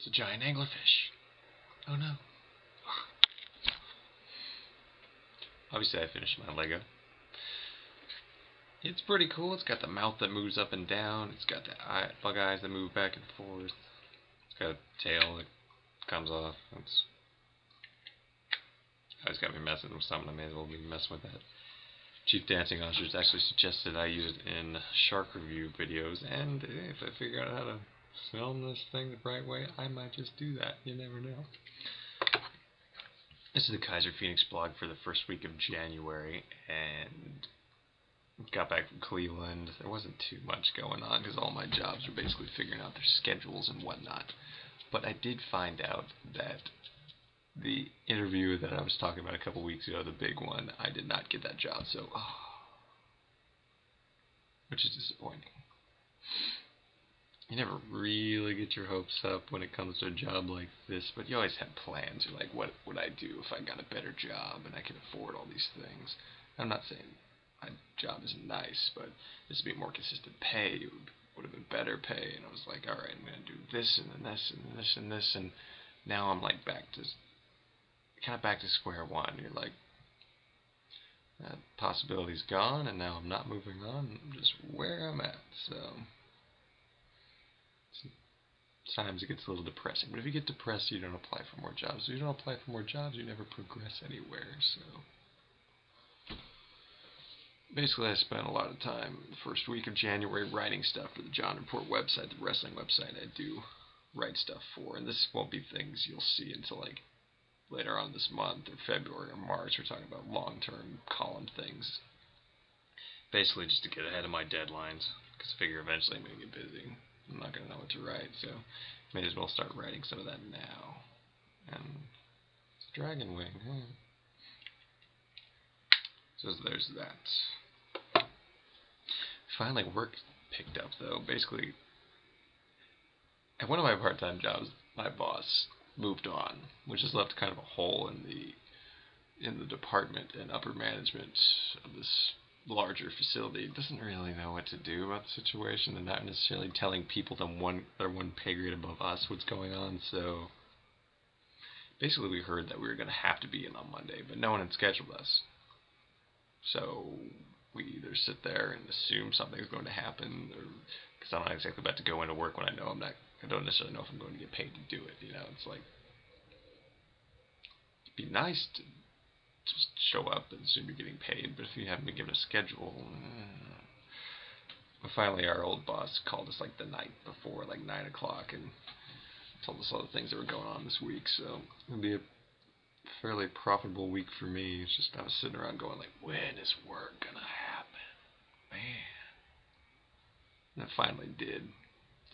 It's a giant anglerfish. Oh no. Obviously I finished my Lego. It's pretty cool. It's got the mouth that moves up and down. It's got the bug eyes that move back and forth. It's got a tail that comes off. It's got me messing with something. I may as well be messing with that. Chief Dancing Officers actually suggested I use it in shark review videos, and if I figure out how to film this thing the right way, I might just do that. You never know. This is the Kaiser Phoenix Blog for the first week of January, and got back from Cleveland. There wasn't too much going on because all my jobs were basically figuring out their schedules and whatnot. But I did find out that the interview that I was talking about a couple weeks ago, the big one, I did not get that job, so which is disappointing. You never really get your hopes up when it comes to a job like this, but you always have plans. You're like, what would I do if I got a better job and I could afford all these things? I'm not saying my job isn't nice, but this would be more consistent pay. It would have been better pay, and I was like, all right, I'm going to do this and then this and this and this, and now I'm like back to square one. You're like, that possibility's gone, and now I'm not moving on. I'm just where I'm at. So sometimes it gets a little depressing. But if you get depressed, you don't apply for more jobs. If you don't apply for more jobs, you never progress anywhere. So basically, I spent a lot of time the first week of January writing stuff for the John Report website, the wrestling website I do write stuff for. And this won't be things you'll see until like later on this month, or February or March. We're talking about long-term column things. Basically just to get ahead of my deadlines, because I figure eventually I'm going to get busy. I'm not going to know what to write, so may as well start writing some of that now. And it's Dragon Wing, huh? So there's that. Finally work picked up, though. Basically, at one of my part-time jobs, my boss moved on, which has left kind of a hole in the department and upper management of this larger facility. It doesn't really know what to do about the situation. They're not necessarily telling people that are one pay grade above us what's going on. So basically we heard that we were going to have to be in on Monday, but no one had scheduled us. So we either sit there and assume something's going to happen, or because I'm not exactly about to go into work when I don't necessarily know if I'm going to get paid to do it. You know, it's like, it'd be nice to just show up and assume you're getting paid, but if you haven't been given a schedule. But finally, our old boss called us like the night before, like 9 o'clock, and told us all the things that were going on this week. So it'll be a fairly profitable week for me. It's just I was sitting around going like, when is work gonna happen, man? And it finally did.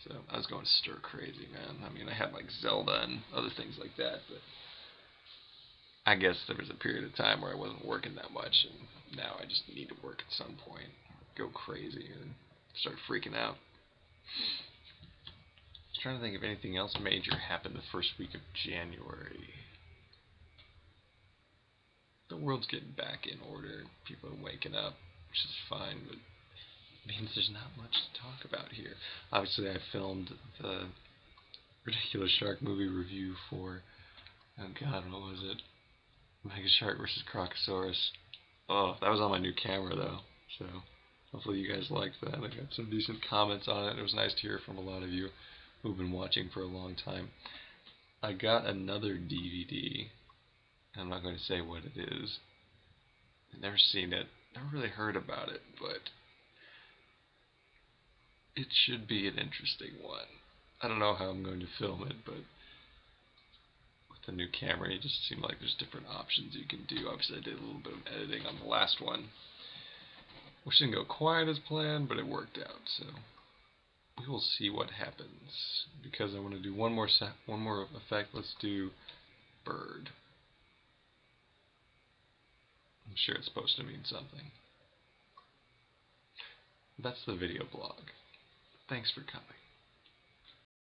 So I was going stir crazy, man. I mean, I had like Zelda and other things like that, but I guess there was a period of time where I wasn't working that much, and now I just need to work at some point, go crazy, and start freaking out. I was trying to think if anything else major happened the first week of January. The world's getting back in order. People are waking up, which is fine, but it means there's not much to talk about here. Obviously, I filmed the Ridiculous Shark movie review for, oh god, what was it? Mega Shark vs. Crocosaurus. Oh, that was on my new camera though, so hopefully you guys liked that. I got some decent comments on it. It was nice to hear from a lot of you who've been watching for a long time. I got another DVD. I'm not going to say what it is. I've never seen it, never really heard about it, but it should be an interesting one. I don't know how I'm going to film it, but with the new camera, it just seemed like there's different options you can do. Obviously, I did a little bit of editing on the last one, which didn't go quite as planned, but it worked out. So we will see what happens. Because I want to do one more effect. Let's do bird. I'm sure it's supposed to mean something. That's the video blog. Thanks for coming.